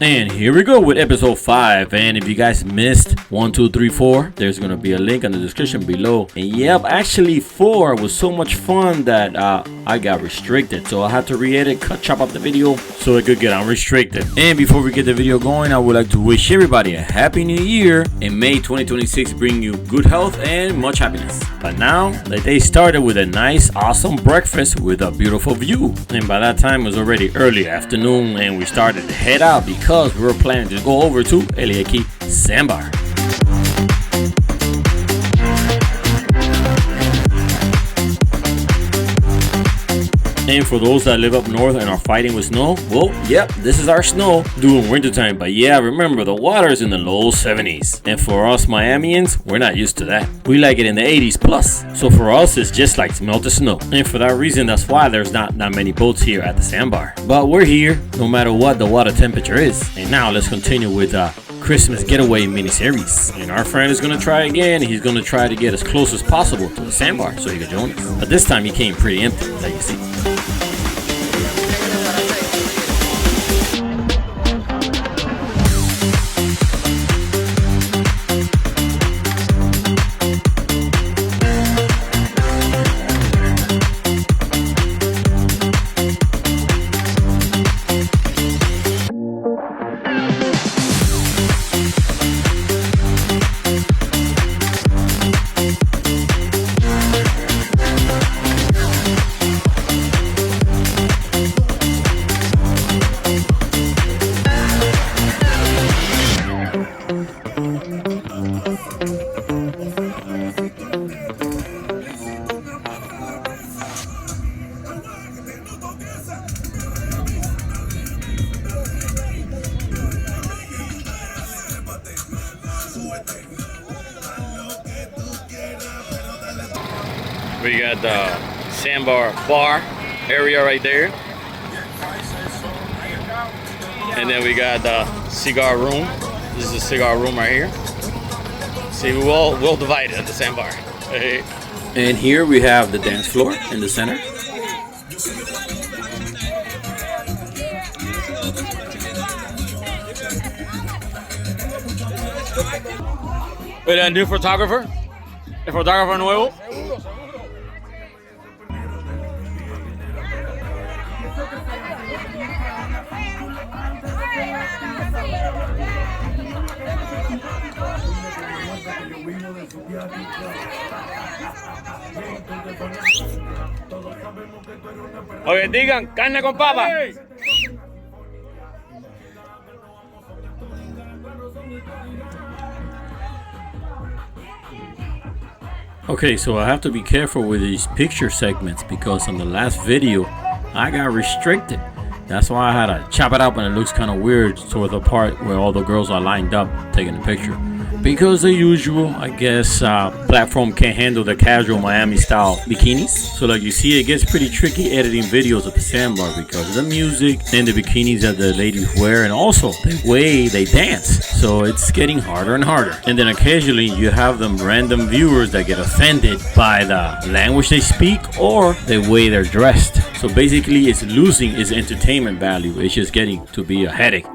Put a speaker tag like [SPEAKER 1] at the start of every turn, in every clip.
[SPEAKER 1] And here we go with episode 5. And if you guys missed 1, 2, 3, 4, there's gonna be a link in the description below. And yep, actually 4 was so much fun that I got restricted, so I had to re-edit, chop up the video so it could get unrestricted. And before we get the video going, I would like to wish everybody a happy new year, and May 2026 bring you good health and much happiness. But now the day started with a nice awesome breakfast with a beautiful view, and by that time it was already early afternoon and we started to head out because we were planning to go over to Hialeah, Sandbar. And for those that live up north and are fighting with snow, well, yep, this is our snow during wintertime. But yeah, remember, the water is in the low 70s. And for us Miamians, we're not used to that. We like it in the 80s plus. So for us, it's just like melted snow. And for that reason, that's why there's not that many boats here at the Sandbar. But we're here no matter what the water temperature is. And now let's continue with Christmas Getaway miniseries. And our friend is gonna try again. He's gonna try to get as close as possible to the Sandbar so he can join us. But this time he came pretty empty, like you see. We got the Sandbar bar area right there. And then we got the cigar room. This is the cigar room right here. See, we'll divide it at the Sandbar. Hey. And here we have the dance floor in the center. Wait, a new photographer? El fotógrafo nuevo. Oye, digan, carne con papa. Okay, so I have to be careful with these picture segments because on the last video I got restricted. That's why I had to chop it up and it looks kind of weird toward the part where all the girls are lined up taking a picture. Because the usual, I guess, platform can't handle the casual Miami style bikinis. So like you see, it gets pretty tricky editing videos of the Sandbar because of the music and the bikinis that the ladies wear and also the way they dance. So it's getting harder and harder. And then occasionally you have them random viewers that get offended by the language they speak or the way they're dressed. So basically it's losing its entertainment value. It's just getting to be a headache.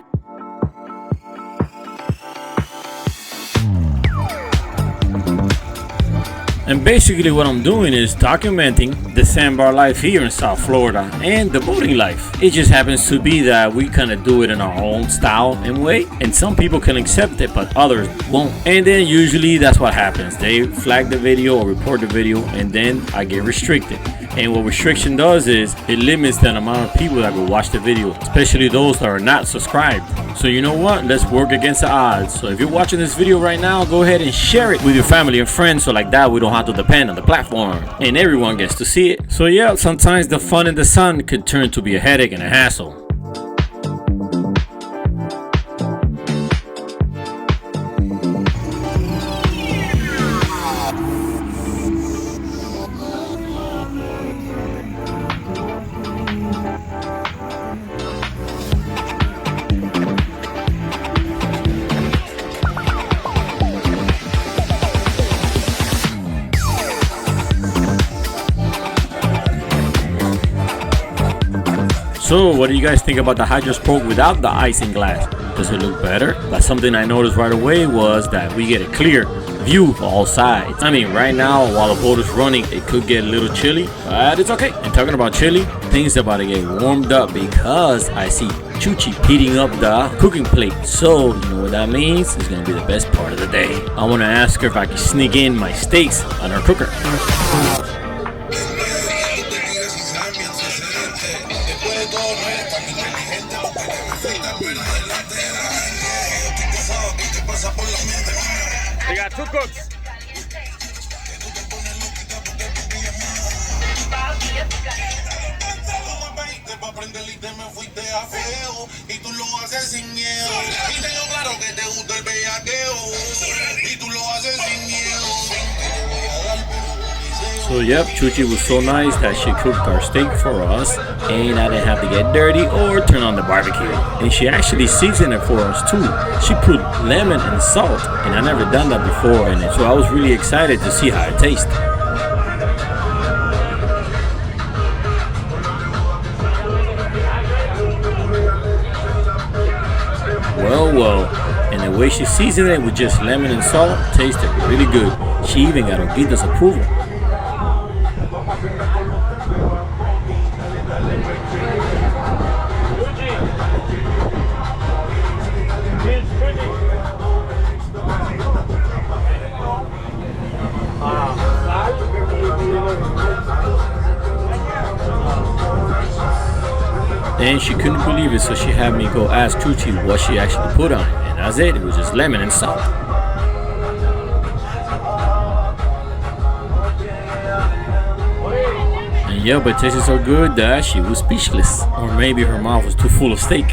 [SPEAKER 1] And basically what I'm doing is documenting the Sandbar life here in South Florida and the boating life. It just happens to be that we kind of do it in our own style and way, and some people can accept it but others won't. And then usually that's what happens. They flag the video or report the video and then I get restricted. And what restriction does is it limits the amount of people that will watch the video, especially those that are not subscribed. So you know what? Let's work against the odds. So if you're watching this video right now, go ahead and share it with your family and friends so like that we don't have to depend on the platform and everyone gets to see it. So yeah, sometimes the fun in the sun could turn to be a headache and a hassle. So what do you guys think about the hydro spoke without the icing glass? Does it look better? But something I noticed right away was that we get a clear view of all sides. I mean, right now while the boat is running, it could get a little chilly, but it's okay. And talking about chilly, things are about to get warmed up because I see Chuchi heating up the cooking plate. So you know what that means? It's gonna be the best part of the day. I want to ask her if I can sneak in my steaks on her cooker.
[SPEAKER 2] We got 2 cooks.
[SPEAKER 1] So yep, Chuchi was so nice that she cooked our steak for us and I didn't have to get dirty or turn on the barbecue. And she actually seasoned it for us too. She put lemon and salt, and I never done that before, and so I was really excited to see how it tastes. Well, and the way she seasoned it with just lemon and salt tasted really good. She even got Obita's approval. And she couldn't believe it, so she had me go ask Chuchi what she actually put on it. And that's it, it was just lemon and salt. And yeah, but it tasted so good that she was speechless. Or maybe her mouth was too full of steak.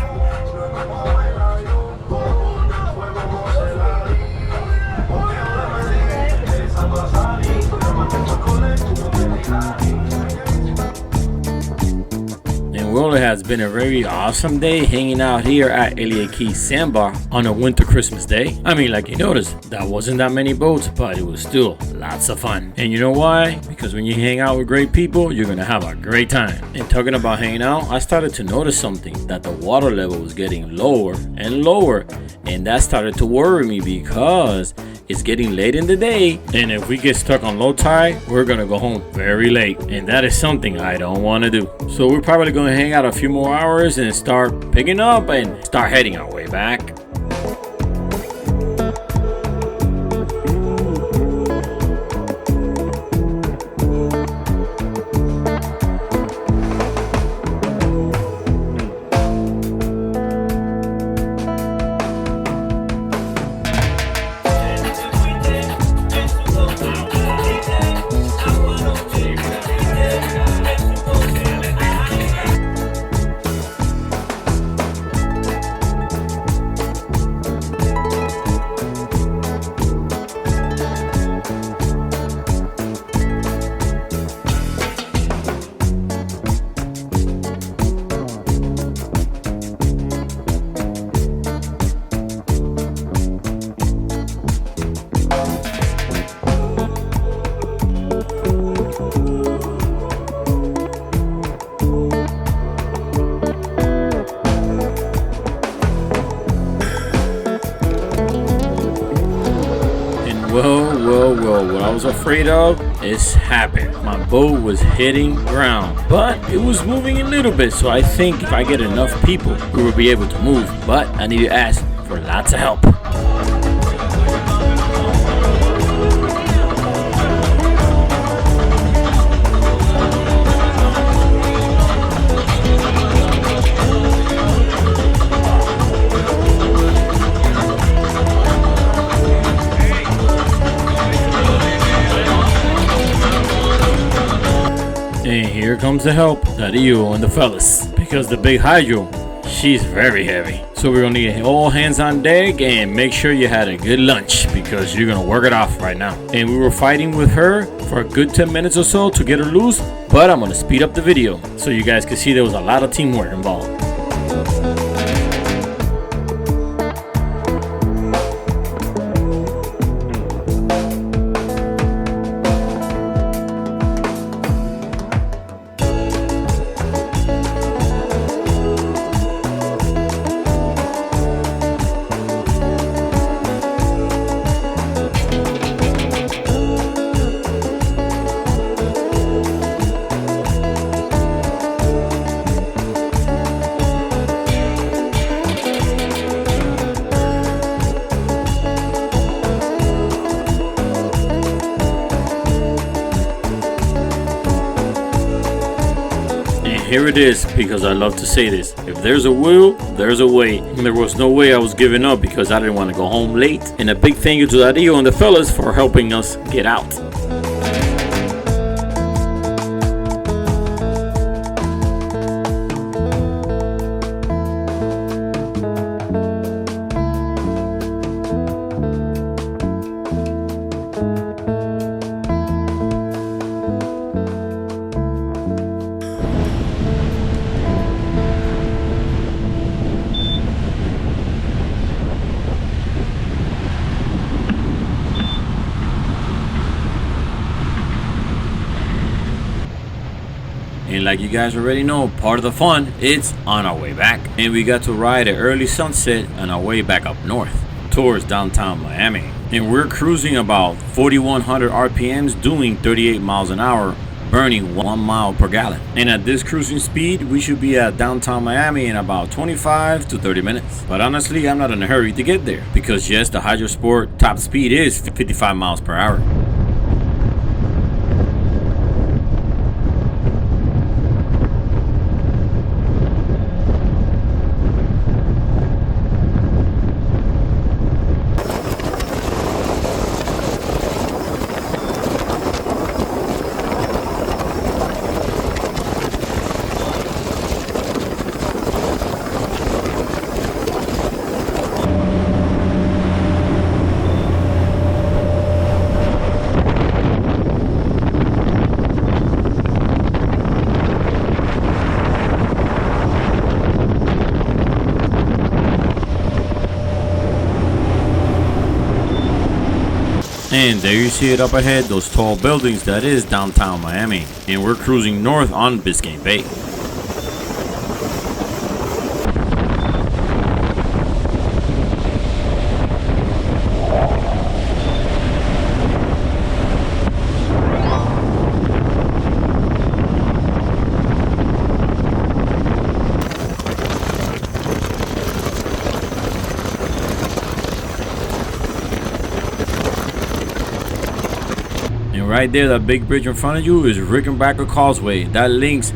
[SPEAKER 1] Well, it has been a very awesome day hanging out here at Elliot Sandbar on a winter Christmas day. I mean, like you noticed, that wasn't that many boats, but it was still lots of fun. And you know why? Because when you hang out with great people, you're gonna have a great time. And talking about hanging out, I started to notice something, that the water level was getting lower and lower. And that started to worry me because it's getting late in the day, and if we get stuck on low tide, we're gonna go home very late, and that is something I don't want to do. So we're probably gonna hang out a few more hours and start picking up and start heading our way back. Well, what I was afraid of is happened. My boat was hitting ground, but it was moving a little bit, so I think if I get enough people, we will be able to move. But I need to ask for lots of help. And here comes the help, that you and the fellas, because the big hydro, she's very heavy. So we're gonna need all hands on deck and make sure you had a good lunch because you're gonna work it off right now. And we were fighting with her for a good 10 minutes or so to get her loose, but I'm gonna speed up the video so you guys can see there was a lot of teamwork involved. here it is, because I love to say this. If there's a will, there's a way. And there was no way I was giving up because I didn't want to go home late. And a big thank you to Dario and the fellas for helping us get out. And like you guys already know, part of the fun, it's on our way back. And we got to ride an early sunset on our way back up north towards downtown Miami. And we're cruising about 4,100 RPMs, doing 38 miles an hour, burning 1 mile per gallon. And at this cruising speed, we should be at downtown Miami in about 25 to 30 minutes. But honestly, I'm not in a hurry to get there, because yes, the Hydrosport top speed is 55 miles per hour. And there you see it up ahead, those tall buildings, that is downtown Miami. And we're cruising north on Biscayne Bay. Right there, that big bridge in front of you is Rickenbacker Causeway. That links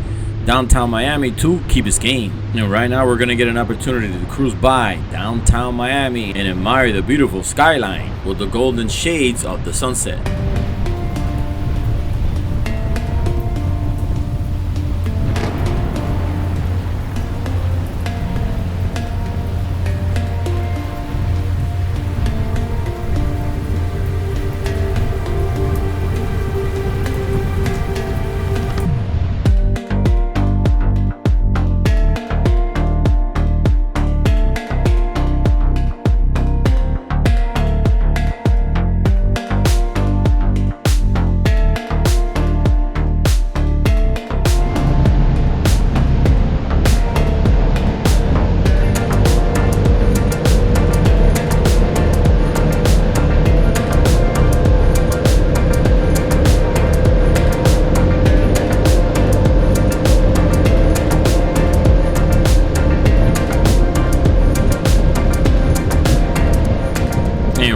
[SPEAKER 1] downtown Miami to Key Biscayne. And right now we're gonna get an opportunity to cruise by downtown Miami and admire the beautiful skyline with the golden shades of the sunset.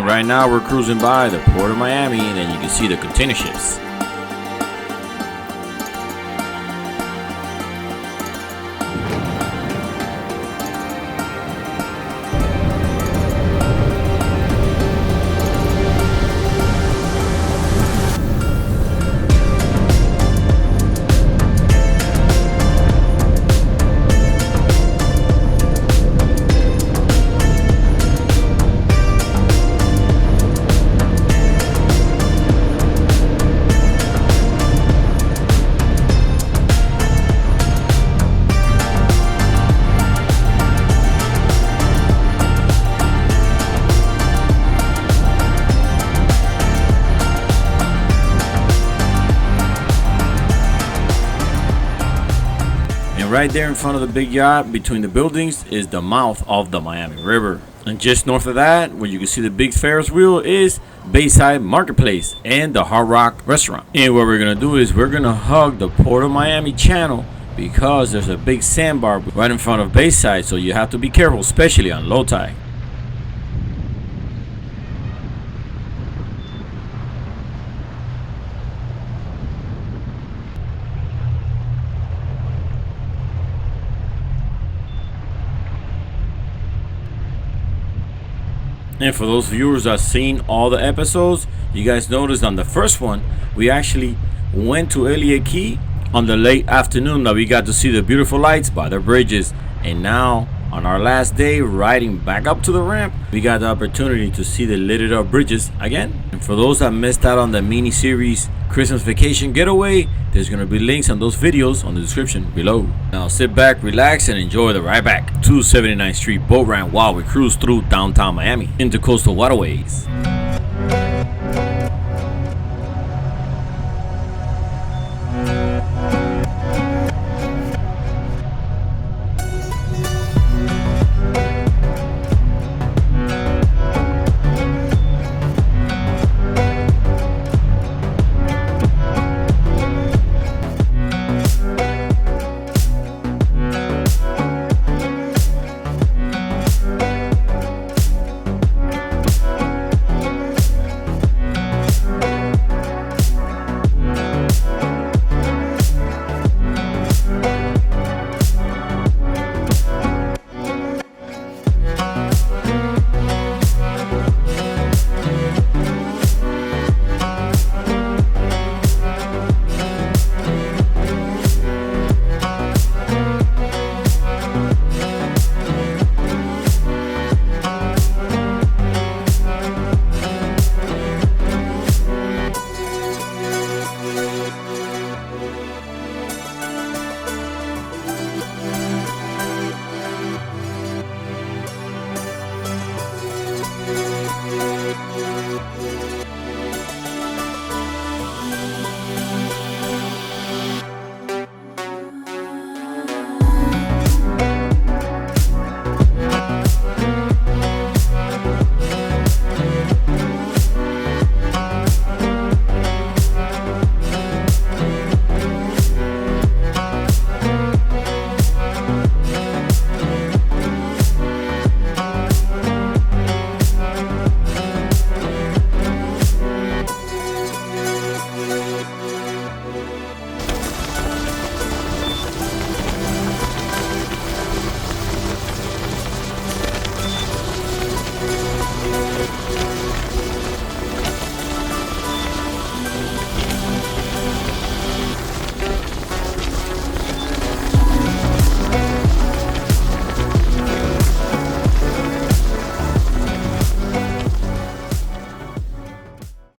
[SPEAKER 1] Right now we're cruising by the port of Miami, and then you can see the container ships. Right there in front of the big yacht between the buildings is the mouth of the Miami River. And just north of that, where you can see the big Ferris wheel, is Bayside Marketplace and the Hard Rock Restaurant. And what we're going to do is we're going to hug the Port of Miami channel, because there's a big sandbar right in front of Bayside, so you have to be careful, especially on low tide. And for those viewers that seen all the episodes, you guys noticed on the first one, we actually went to Elliot Key on the late afternoon that we got to see the beautiful lights by the bridges. And now on our last day riding back up to the ramp, we got the opportunity to see the lit up bridges again. And for those that missed out on the mini series Christmas Vacation Getaway, there's gonna be links on those videos on the description below. Now sit back, relax, and enjoy the ride back to 79th Street boat ramp while we cruise through downtown Miami into coastal waterways.